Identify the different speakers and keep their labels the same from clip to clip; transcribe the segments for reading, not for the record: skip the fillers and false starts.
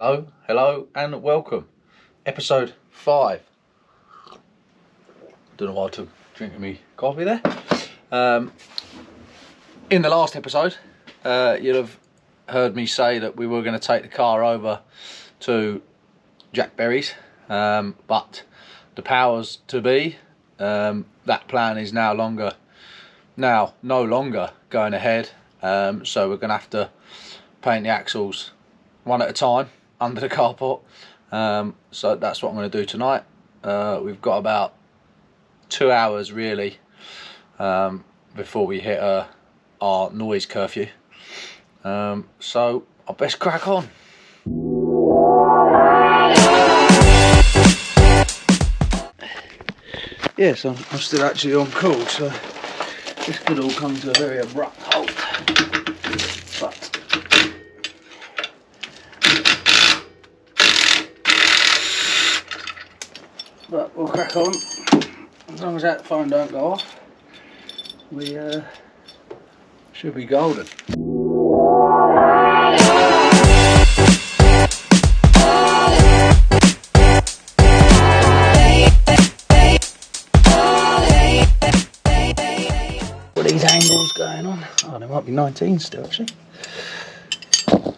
Speaker 1: Hello and welcome. Episode 5. Don't know why I took drinking me coffee there. In the last episode, you'll have heard me say that we were going to take the car over to Jack Berry's, but the powers to be, that plan is no longer going ahead. So we're going to have to paint the axles one at a time under the carport. So that's what I'm going to do tonight. We've got about 2 hours really before we hit our noise curfew. So I best crack on. Yes, I'm still actually on call, so this could all come to a very abrupt halt. But we'll crack on. As long as that phone don't go off, we should be golden. What are these angles going on? Oh, there might be 19 still actually. Oh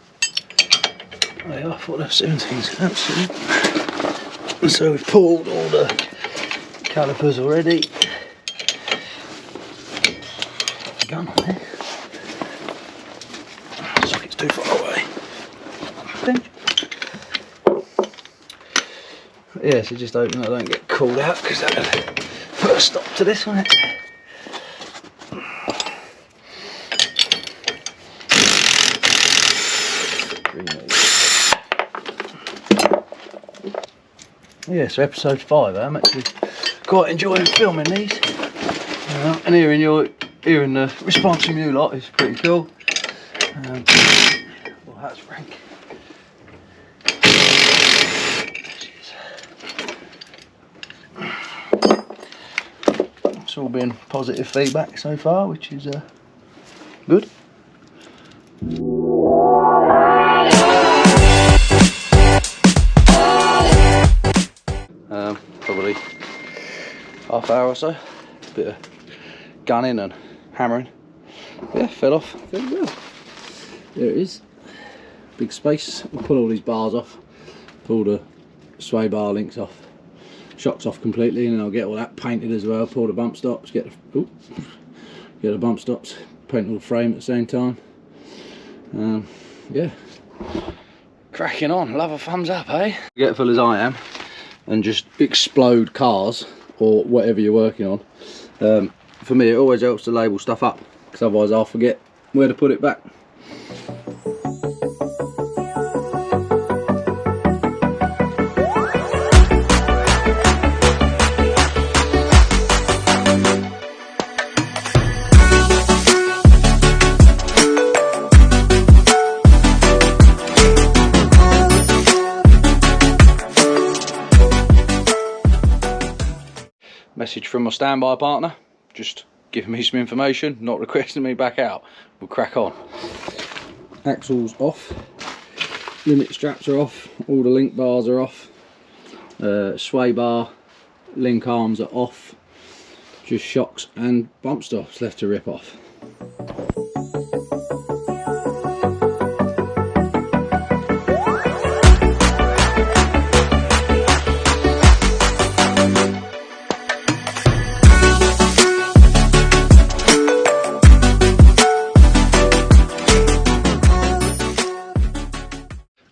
Speaker 1: yeah, I thought they were 17s. Absolutely. So we've pulled all the calipers already. Gun on there. Socket's too far away. Yeah, so just hoping I don't get called out because that would put a stop to this one. Yeah, so episode 5. I'm actually quite enjoying filming these, and hearing the response from you lot is pretty cool. Well, that's Frank. It's all been positive feedback so far, which is good. Probably half hour or so, bit of gunning and hammering. Yeah, fell off very well. There it is, big space. We'll pull all these bars off, pull the sway bar links off, shocks off completely, and then I'll get all that painted as well. Pull the bump stops, get the bump stops, paint all the frame at the same time. Yeah, cracking on. Love a thumbs up, eh? Forgetful as I am, and just explode cars or whatever you're working on. For me, it always helps to label stuff up, because otherwise I'll forget where to put it back. Message from my standby partner, just giving me some information, not requesting me back out. We'll crack on. Axles off, limit straps are off, all the link bars are off, sway bar, link arms are off, just shocks and bump stops left to rip off.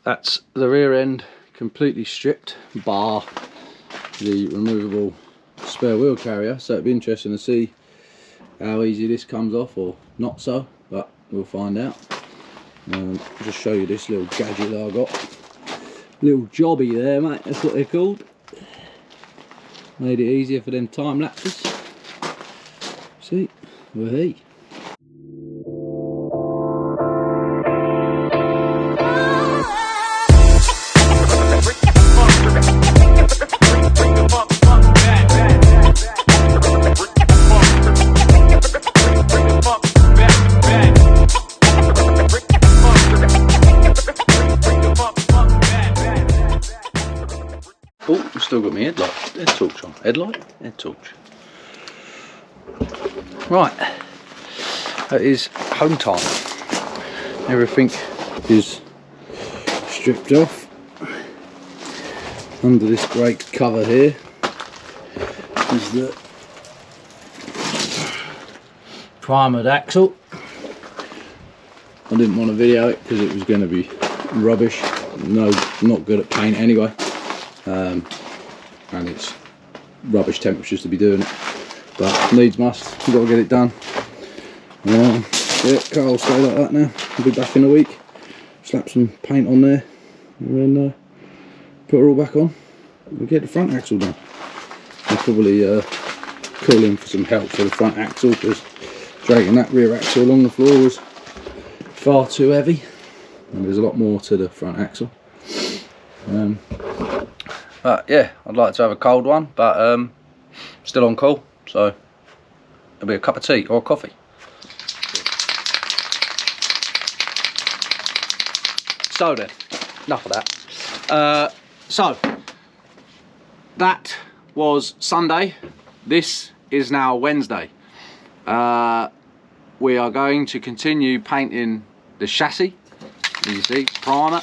Speaker 1: That's the rear end completely stripped, bar the removable spare wheel carrier, so it'd be interesting to see how easy this comes off, or not so, but we'll find out. Just show you this little gadget that I got. Little jobby there, mate, that's what they're called. Made it easier for them time lapses. See, woohoo. headlight, head torch. Right, that is home time. Everything is stripped off under this great cover here. Is the primered axle. I didn't want to video it because it was going to be rubbish. No, not good at paint anyway, and it's rubbish temperatures to be doing it, but needs must. We've got to get it done. Yeah, car will stay like that now. I'll be back in a week. Slap some paint on there and then put it all back on. We'll get the front axle done. I'll probably call in for some help for the front axle, because dragging that rear axle along the floor was far too heavy, and there's a lot more to the front axle. But yeah, I'd like to have a cold one, but still on call, so it'll be a cup of tea or a coffee. So then, enough of that. So that was Sunday. This is now Wednesday. We are going to continue painting the chassis. As you see, primer.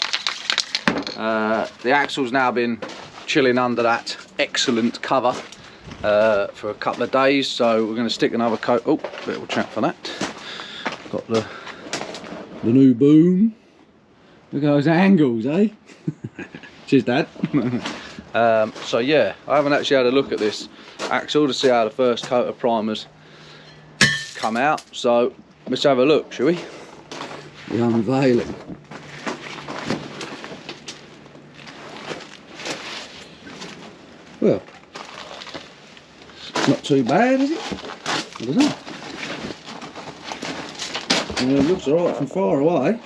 Speaker 1: The axle's now been chilling under that excellent cover for a couple of days, so we're going to stick another coat. Oh, little chat for that. Got the new boom. Look at those angles, eh? Cheers, Dad. So yeah, I haven't actually had a look at this axle to see how the first coat of primers come out, so let's have a look, shall we? The unveiling. Well, it's not too bad, is it? I don't know. It looks alright from far away.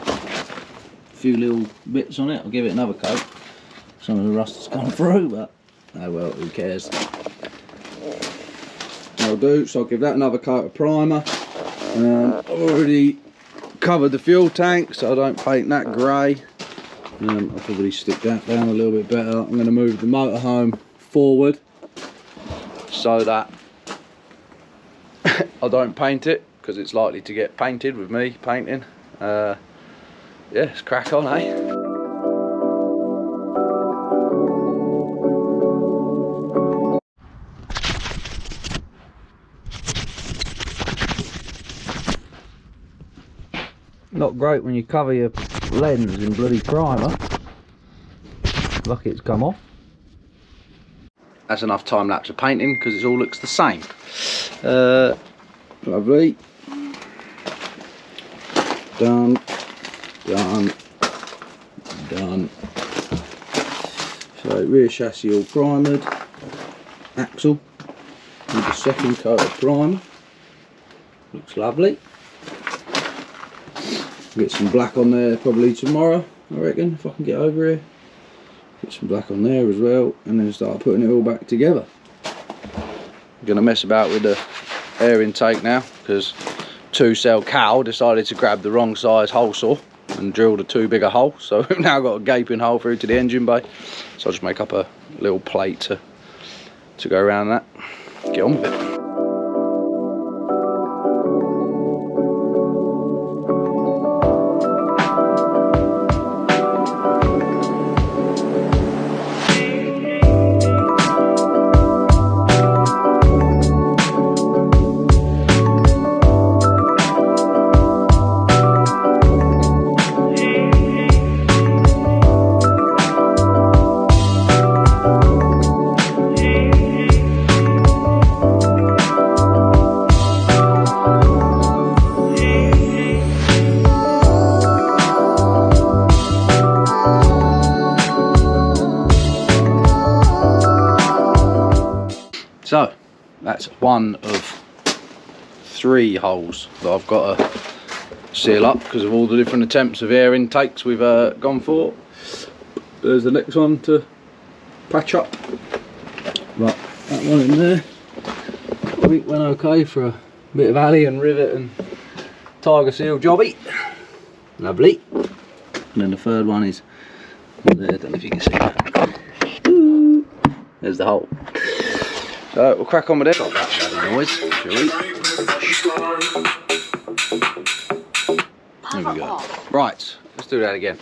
Speaker 1: A few little bits on it. I'll give it another coat. Some of the rust has gone through, but oh well, who cares. I'll do, so I'll give that another coat of primer. I've already covered the fuel tank, so I don't paint that grey. I'll probably stick that down a little bit better. I'm going to move the motorhome forward so that I don't paint it, because it's likely to get painted with me painting. Yeah, let's crack on, eh? Not great when you cover your lens in bloody primer. Lucky it's come off. That's enough time lapse of painting, because it all looks the same. Lovely. Done. Done. Done. So rear chassis all primered. Axle with the second coat of primer. Looks lovely. Get some black on there probably tomorrow, I reckon, if I can get over here. Get some black on there as well, and then start putting it all back together. I'm going to mess about with the air intake now, because 2-cell Cal decided to grab the wrong size hole saw and drilled a too big a hole, so we've now got a gaping hole through to the engine bay. So I'll just make up a little plate to go around that. Get on with it. So that's one of 3 holes that I've got to seal up because of all the different attempts of air intakes we've gone for. There's the next one to patch up. Right, that one in there I think went okay for a bit of alley and rivet and tiger seal jobby. Lovely. And then the third one is there, I don't know if you can see that. Ooh, there's the hole. So we'll crack on with it. Got that bloody noise, shall we? There we go. Right, let's do that again.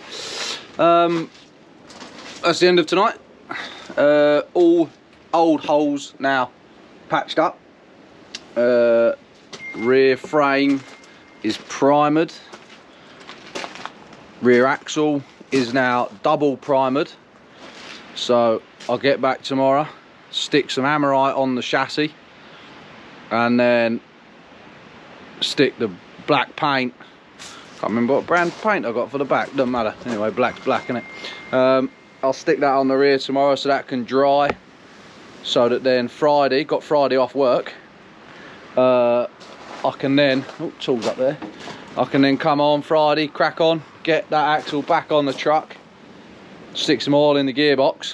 Speaker 1: That's the end of tonight. All old holes now patched up. Rear frame is primered. Rear axle is now double primered. So I'll get back tomorrow, stick some Amorite on the chassis, and then stick the black paint. Can't remember what brand paint I got for the back, doesn't matter. Anyway, black's black, innit? I'll stick that on the rear tomorrow so that can dry, so that then Friday, got Friday off work, I can then, oh, tools up there, I can then come on Friday, crack on, get that axle back on the truck, stick some oil in the gearbox,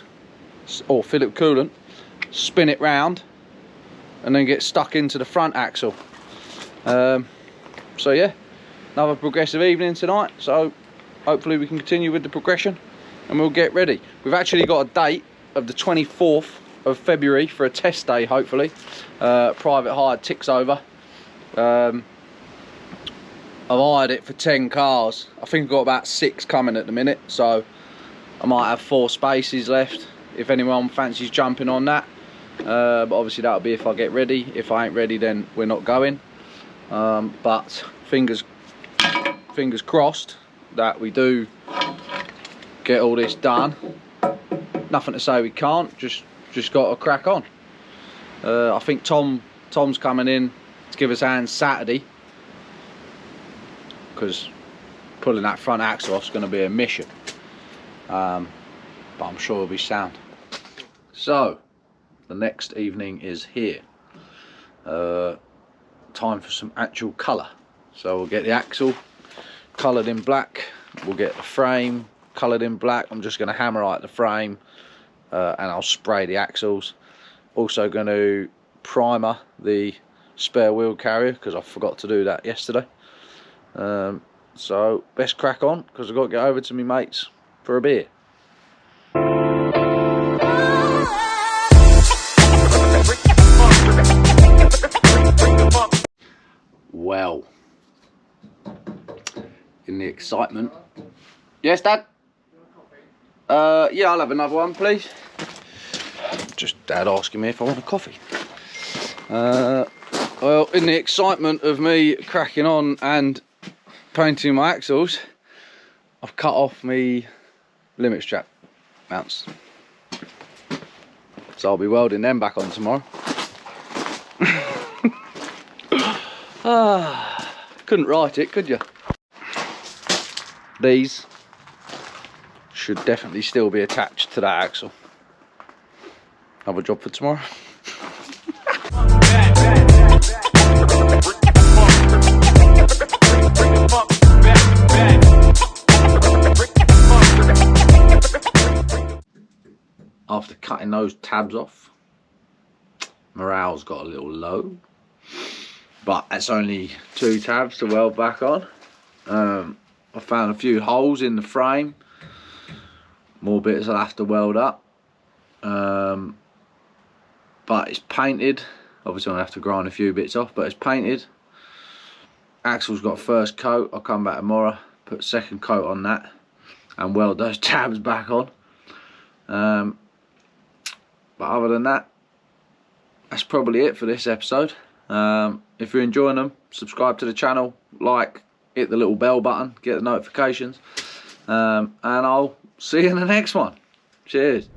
Speaker 1: or fill it with coolant, spin it round, and then get stuck into the front axle. So yeah, another progressive evening tonight, so hopefully we can continue with the progression and we'll get ready. We've actually got a date of the 24th of February for a test day, hopefully. Private hire ticks over. I've hired it for 10 cars. I think I've got about 6 coming at the minute, so I might have 4 spaces left if anyone fancies jumping on that. But obviously that'll be if I get ready. If I ain't ready, then we're not going. But fingers crossed that we do get all this done. Nothing to say we can't, just got to crack on. I think Tom's coming in to give us hands Saturday, because pulling that front axle off is going to be a mission. But I'm sure it'll be sound. So the next evening is here. Time for some actual colour. So we'll get the axle coloured in black, we'll get the frame coloured in black. I'm just going to Amorite the frame, and I'll spray the axles. Also going to primer the spare wheel carrier, because I forgot to do that yesterday. So best crack on, because I've got to get over to me mates for a beer. Well, in the excitement. Yes, Dad? Yeah, I'll have another one, please. Just Dad asking me if I want a coffee. Well, in the excitement of me cracking on and painting my axles, I've cut off my limit strap mounts. So I'll be welding them back on tomorrow. Couldn't write it, could you? These should definitely still be attached to that axle. Another job for tomorrow. After cutting those tabs off, morale's got a little low, but it's only 2 tabs to weld back on. I found a few holes in the frame, more bits I'll have to weld up, but it's painted. Obviously I'll have to grind a few bits off, but it's painted. Axle's got first coat. I'll come back tomorrow, put second coat on that and weld those tabs back on. But other than that, that's probably it for this episode. If you're enjoying them, subscribe to the channel, like, hit the little bell button, get the notifications, and I'll see you in the next one. Cheers.